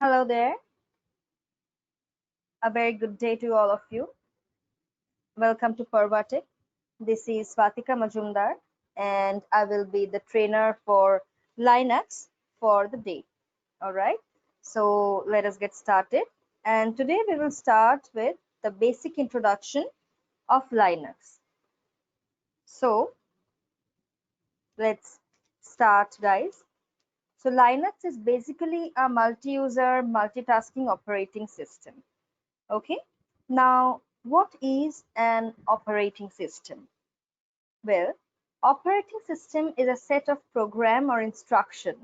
Hello there. A very good day to all of you. Welcome to Parvatic. This is Swatika Majumdar, and I will be the trainer for Linux for the day. All right. So let us get started. And today we will start with the basic introduction of Linux. So let's start, guys. So Linux is basically a multi-user, multitasking operating system. Okay. Now, what is an operating system? Well, operating system is a set of program or instruction.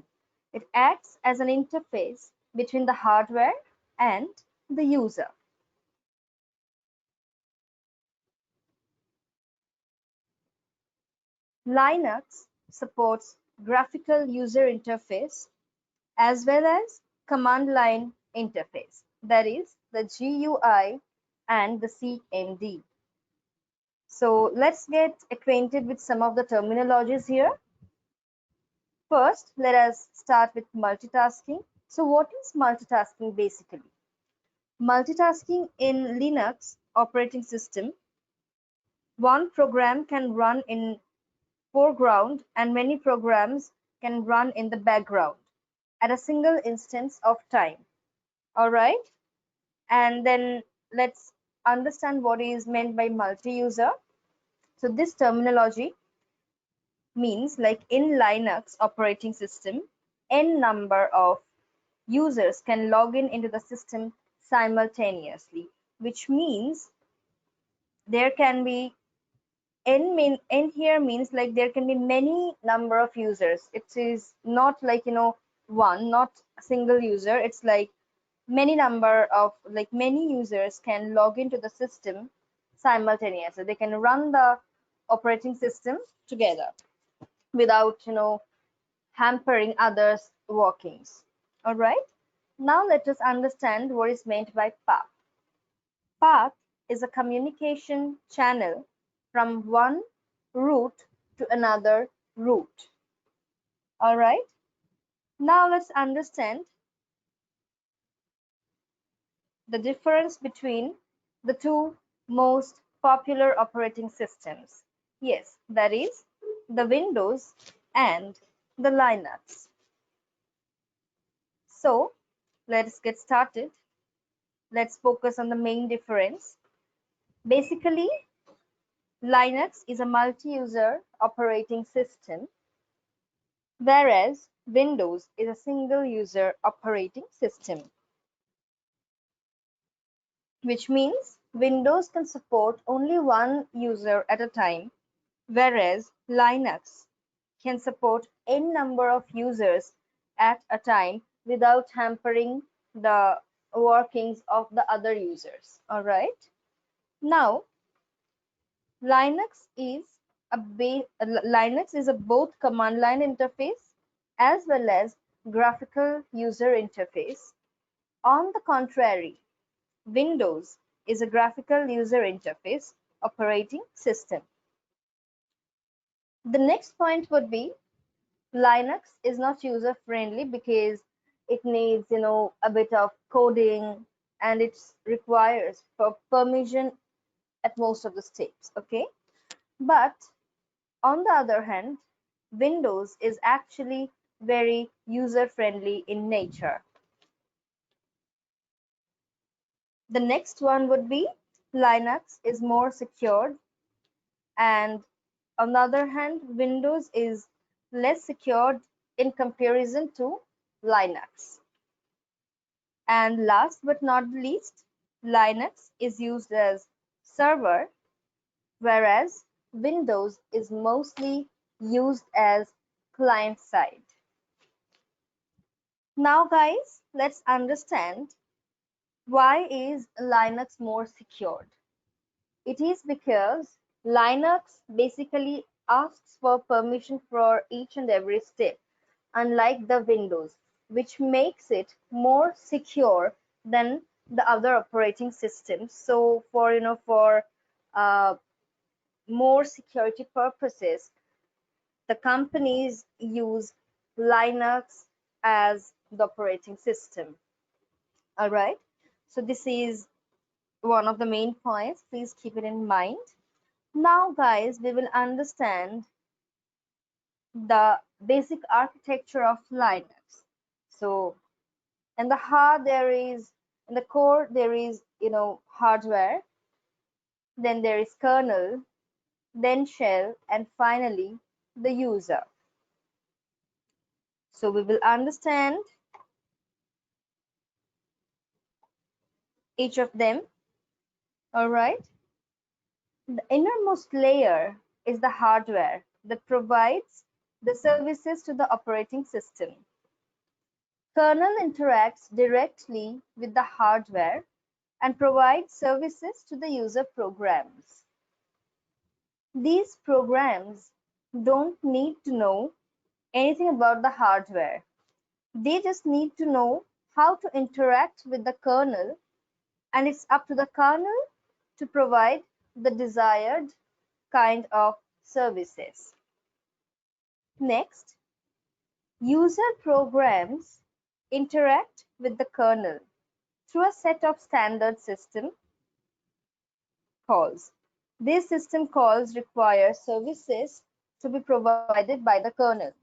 It acts as an interface between the hardware and the user. Linux supports graphical user interface as well as command line interface, that is the GUI and the CMD. So let's get acquainted with some of the terminologies here. First, let us start with multitasking. So what is multitasking basically? Multitasking in Linux operating system, one program can run in foreground and many programs can run in the background at a single instance of time. All right? And then let's understand what is meant by multi-user. So this terminology means like in Linux operating system, n number of users can log in into the system simultaneously, which means there can be n here means like there can be many number of users. It is not like one, not a single user. It's like many number of like many users can log into the system simultaneously. They can run the operating system together without hampering others' workings. All right. Now let us understand what is meant by path. Path is a communication channel from one root to another root. All right. Now let's understand the difference between the two most popular operating systems. Yes, that is the Windows and the Linux. So let's get started. Let's focus on the main difference. Basically, Linux is a multi-user operating system, whereas Windows is a single-user operating system, which means Windows can support only one user at a time, whereas Linux can support n number of users at a time without hampering the workings of the other users. All right. Now, Linux is a both command line interface as well as graphical user interface. On the contrary, Windows is a graphical user interface operating system. The next point would be Linux is not user friendly because it needs, a bit of coding and it requires for permission at most of the steps. Okay, but on the other hand, Windows is actually very user-friendly in nature. The next one would be Linux is more secured, and on the other hand, Windows is less secured in comparison to Linux. And last but not least, Linux is used as server, whereas Windows is mostly used as client side. Now guys, let's understand why is Linux more secured. It is because Linux basically asks for permission for each and every step, unlike the Windows, which makes it more secure than the other operating systems. So for uh, more security purposes, the companies use Linux as the operating system. All right. So this is one of the main points. Please keep it in mind. Now, guys, we will understand the basic architecture of Linux. So in the heart there is, in the core there is, hardware, then there is kernel, then shell, and finally the user. So we will understand each of them. All right. The innermost layer is the hardware that provides the services to the operating system. Kernel interacts directly with the hardware and provides services to the user programs. These programs don't need to know anything about the hardware. They just need to know how to interact with the kernel, and it's up to the kernel to provide the desired kind of services. Next, user programs interact with the kernel through a set of standard system calls. These system calls require services to be provided by the kernel.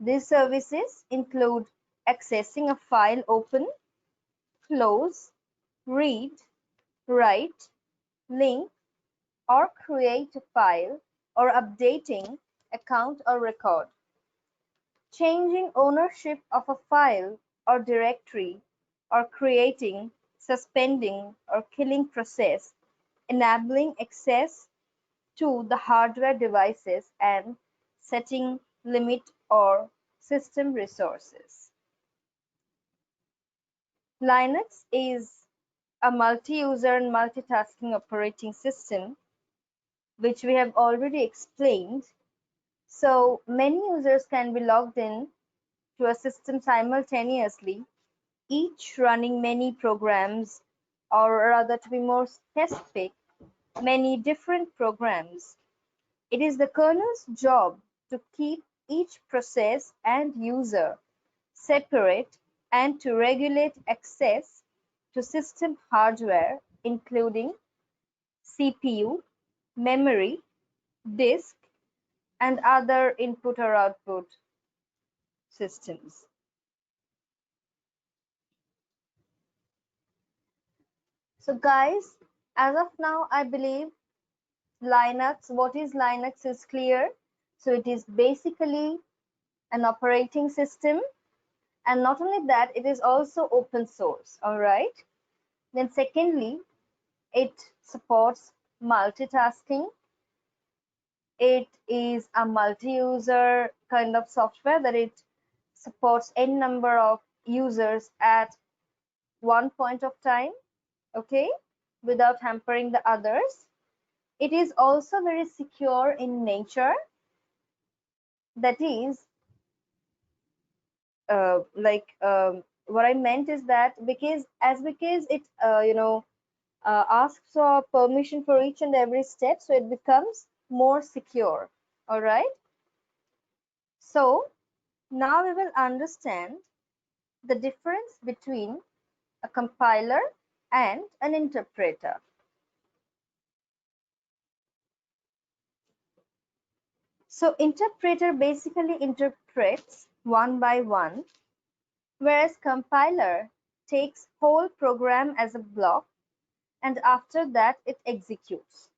These services include accessing a file open, close, read, write, link, or create a file, or updating, account or record, changing ownership of a file or directory, or creating, suspending, or killing process, enabling access to the hardware devices, and setting limit or system resources. Linux is a multi-user and multitasking operating system, which we have already explained. So many users can be logged in to a system simultaneously, each running many programs, or rather to be more specific, many different programs. It is the kernel's job to keep each process and user separate and to regulate access to system hardware, including CPU, memory, disk, and other input or output systems. So guys, as of now, I believe Linux, what is Linux is clear. So it is basically an operating system, and not only that, it is also open source. All right. Then secondly, it supports multitasking. It is a multi-user kind of software that it supports n number of users at one point of time, okay, without hampering the others. It is also very secure in nature. That is, what I meant is that because it asks for permission for each and every step, so it becomes more secure. All right. So now we will understand the difference between a compiler and an interpreter. So interpreter basically interprets one by one, whereas compiler takes whole program as a block and after that it executes.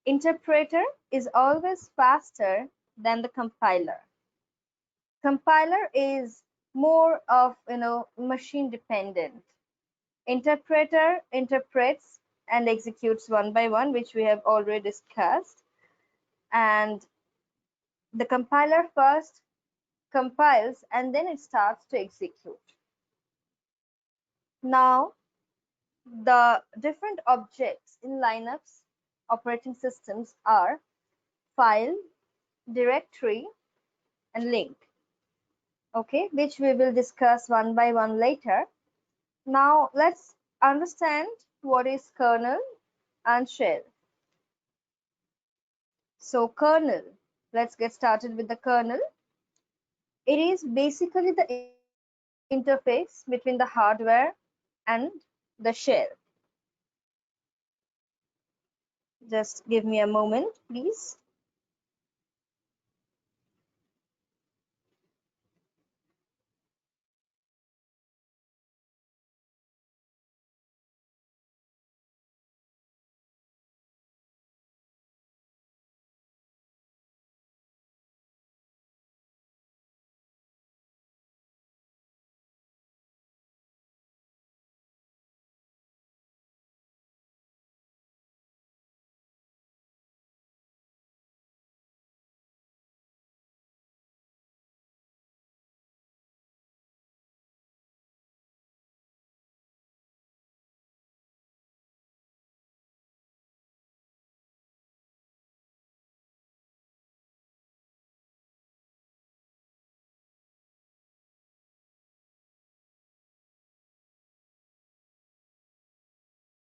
Interpreter is always faster than the compiler. Compiler is more of machine dependent. Interpreter interprets and executes one by one, which we have already discussed, and the compiler first compiles and then it starts to execute. Now, the different objects in Linux operating systems are file, directory, and link, okay, which we will discuss one by one later. Now, let's understand what is kernel and shell. So, kernel, let's get started with the kernel. It is basically the interface between the hardware and the shell. Just give me a moment, please.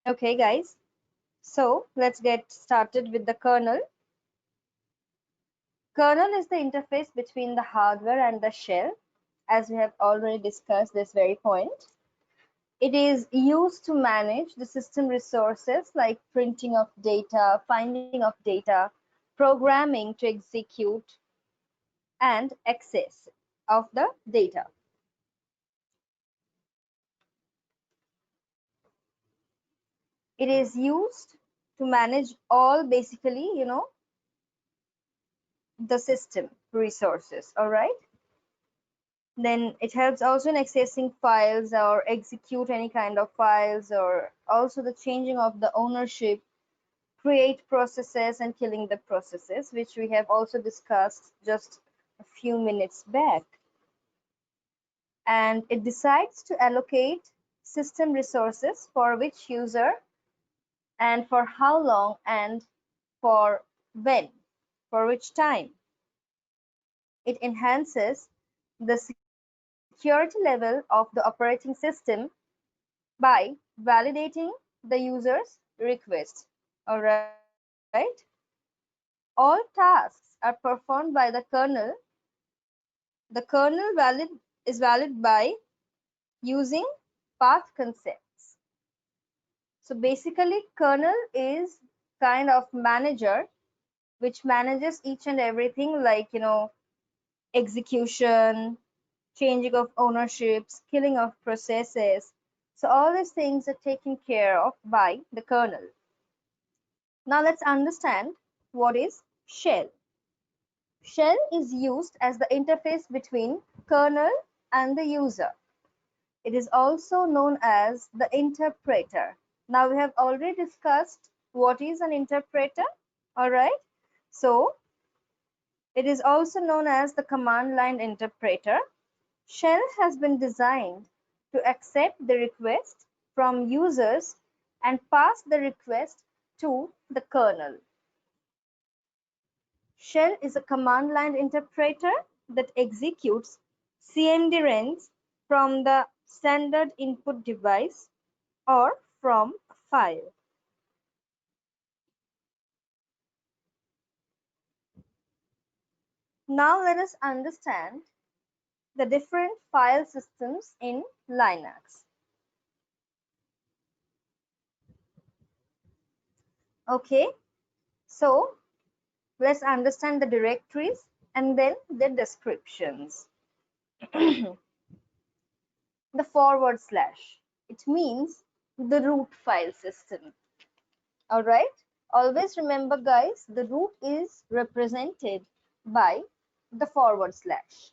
Okay, guys. So let's get started with the kernel. Kernel is the interface between the hardware and the shell, as we have already discussed this very point. It is used to manage the system resources like printing of data, finding of data, programming to execute, and access of the data. It is used to manage all basically, the system resources, all right? Then it helps also in accessing files or execute any kind of files, or also the changing of the ownership, create processes and killing the processes, which we have also discussed just a few minutes back. And it decides to allocate system resources for which user and for how long and for when, for which time. It enhances the security level of the operating system by validating the user's request. All right. All tasks are performed by the kernel. The kernel is valid by using path concepts. So basically, kernel is kind of manager which manages each and everything like, execution, changing of ownerships, killing of processes. So all these things are taken care of by the kernel. Now let's understand what is shell. Shell is used as the interface between kernel and the user. It is also known as the interpreter. Now we have already discussed what is an interpreter, all right? So it is also known as the command line interpreter. Shell has been designed to accept the request from users and pass the request to the kernel. Shell is a command line interpreter that executes CMD runs from the standard input device or from a file. Now let us understand the different file systems in Linux. Okay, so let's understand the directories and then the descriptions. The forward slash, it means the root file system. All right, always remember guys, the root is represented by the forward slash.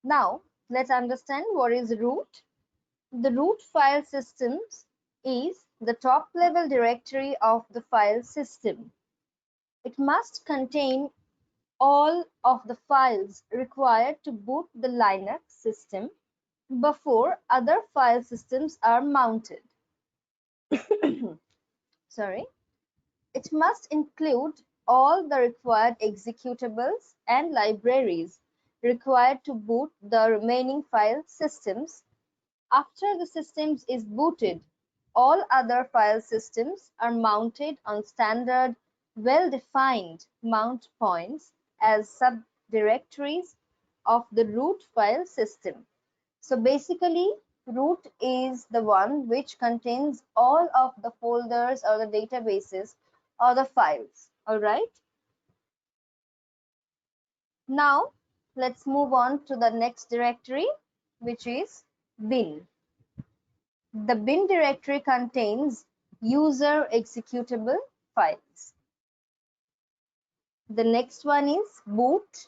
Now let's understand what is root. The root file systems is the top level directory of the file system. It must contain all of the files required to boot the Linux system before other file systems are mounted. Sorry. It must include all the required executables and libraries required to boot the remaining file systems. After the system is booted, all other file systems are mounted on standard, well-defined mount points as subdirectories of the root file system. So basically, root is the one which contains all of the folders or the databases or the files. All right. Now, let's move on to the next directory, which is bin. The bin directory contains user executable files. The next one is boot,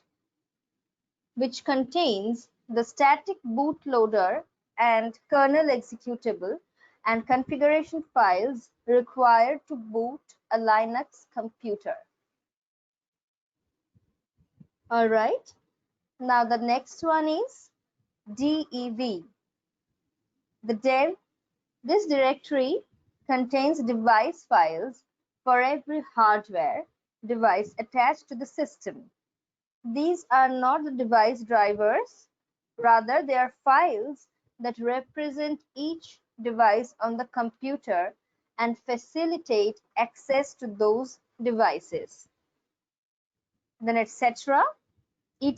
which contains the static bootloader and kernel executable and configuration files required to boot a Linux computer. All right. Now the next one is DEV. This directory contains device files for every hardware device attached to the system. These are not the device drivers, rather they are files that represent each device on the computer and facilitate access to those devices. Then etc. The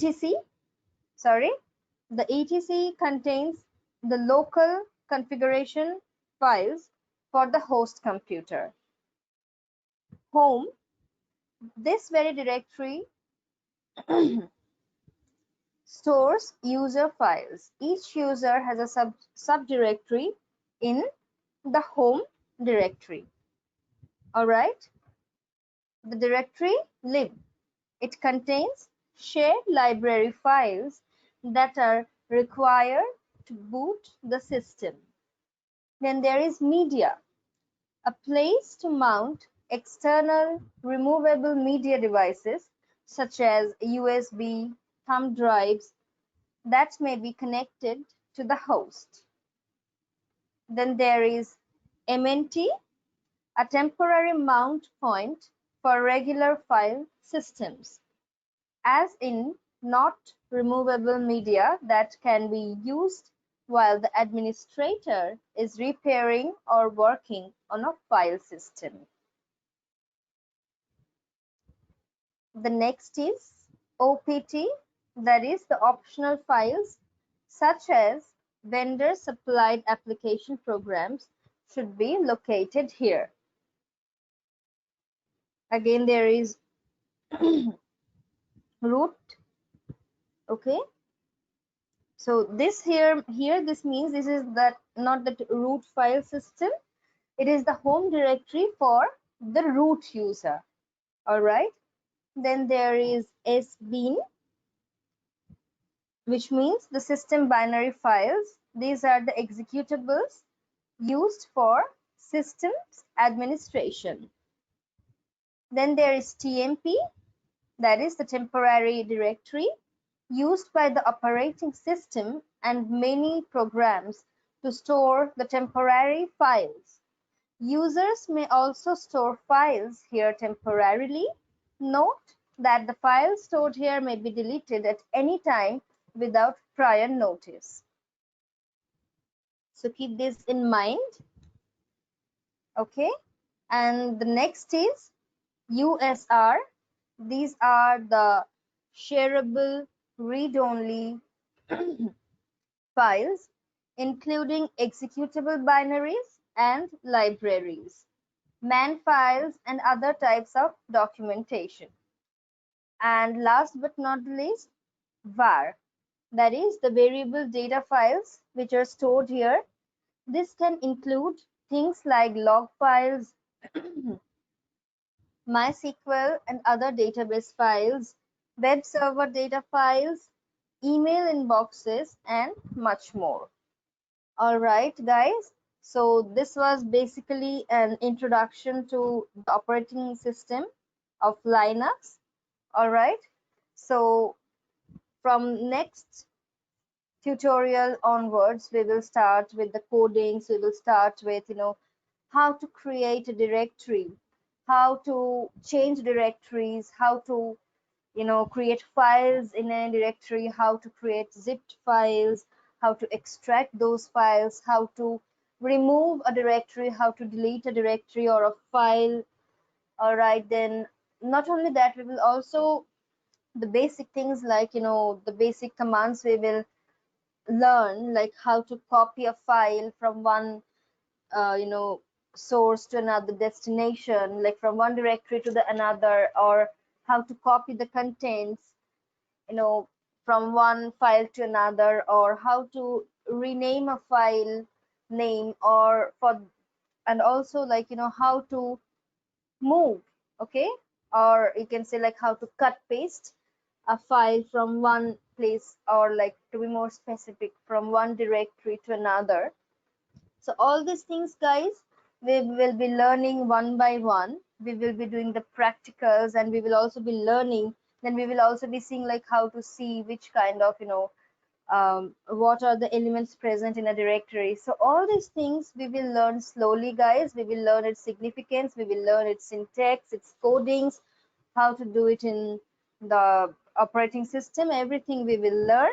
etc contains the local configuration files for the host computer. Home, this very directory stores user files. Each user has a subdirectory in the home directory. All right. The directory lib. It contains shared library files that are required to boot the system. Then there is media, a place to mount external removable media devices such as USB, thumb drives that may be connected to the host. Then there is MNT, a temporary mount point for regular file systems, as in not removable media that can be used while the administrator is repairing or working on a file system. The next is OPT, that is the optional files such as vendor supplied application programs should be located here. Again, there is root. Okay, so this here this means this is that not the root file system, it is the home directory for the root user. All right, then there is sbin, which means the system binary files. These are the executables used for systems administration. Then there is tmp, that is the temporary directory used by the operating system and many programs to store the temporary files. Users may also store files here temporarily. Note that the files stored here may be deleted at any time without prior notice. So keep this in mind. Okay, and the next is USR. These are the shareable read-only files, including executable binaries and libraries, man files, and other types of documentation. And last but not least, var, that is the variable data files which are stored here. This can include things like log files, MySQL and other database files, web server data files, email inboxes, and much more. All right, guys. So this was basically an introduction to the operating system of Linux. All right. So from next tutorial onwards, we will start with the codings. We will start with, how to create a directory, how to change directories, how to create files in a directory, how to create zipped files, how to extract those files, how to remove a directory, how to delete a directory or a file. All right, then not only that, we will also the basic things like the basic commands we will learn like how to copy a file from one source to another destination, like from one directory to the another, or how to copy the contents, from one file to another, or how to rename a file name, or for and also like how to move, okay, or you can say like how to cut paste a file from one place, or like to be more specific, from one directory to another. So all these things, guys, we will be learning one by one. We will be doing the practicals, and we will also be learning. Then we will also be seeing like how to see which kind of, what are the elements present in a directory. So all these things we will learn slowly, guys. We will learn its significance. We will learn its syntax, its codings, how to do it in the operating system. Everything we will learn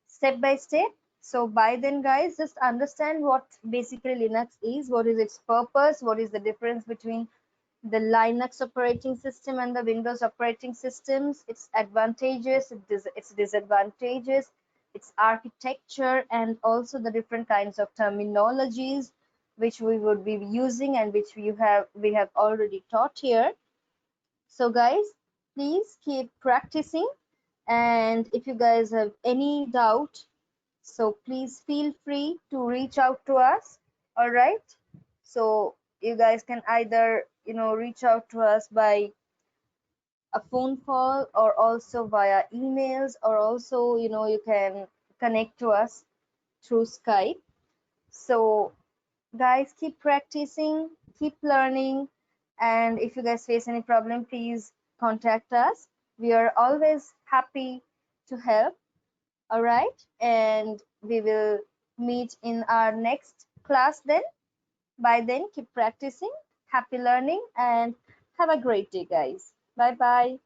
step by step. So by then, guys, just understand what basically Linux is, what is its purpose, what is the difference between the Linux operating system and the Windows operating systems, its advantages, its disadvantages, its architecture, and also the different kinds of terminologies which we would be using and which we have already taught here. So guys, please keep practicing, and if you guys have any doubt, so please feel free to reach out to us. All right, so you guys can either reach out to us by a phone call, or also via emails, or also you can connect to us through Skype. So guys, keep practicing, keep learning, and if you guys face any problem, please contact us. We are always happy to help. All right, and we will meet in our next class then. By then, keep practicing. Happy learning, and have a great day, guys. Bye bye.